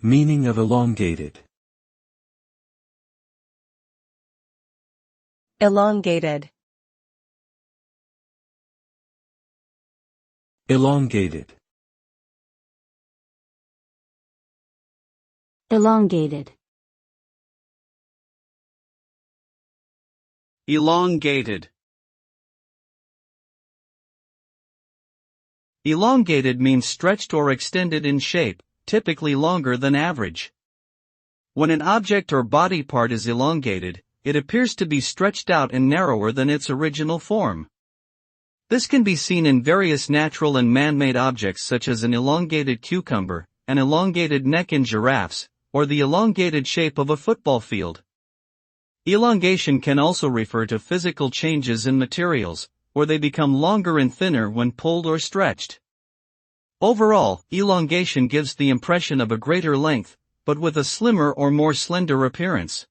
Meaning of elongated. Elongated. Elongated. Elongated. Elongated. Elongated means stretched or extended in shape, typically longer than average. When an object or body part is elongated, it appears to be stretched out and narrower than its original form. This can be seen in various natural and man-made objects such as an elongated cucumber, an elongated neck in giraffes, or the elongated shape of a football field. Elongation can also refer to physical changes in materials, where they become longer and thinner when pulled or stretched. Overall, elongation gives the impression of a greater length, but with a slimmer or more slender appearance.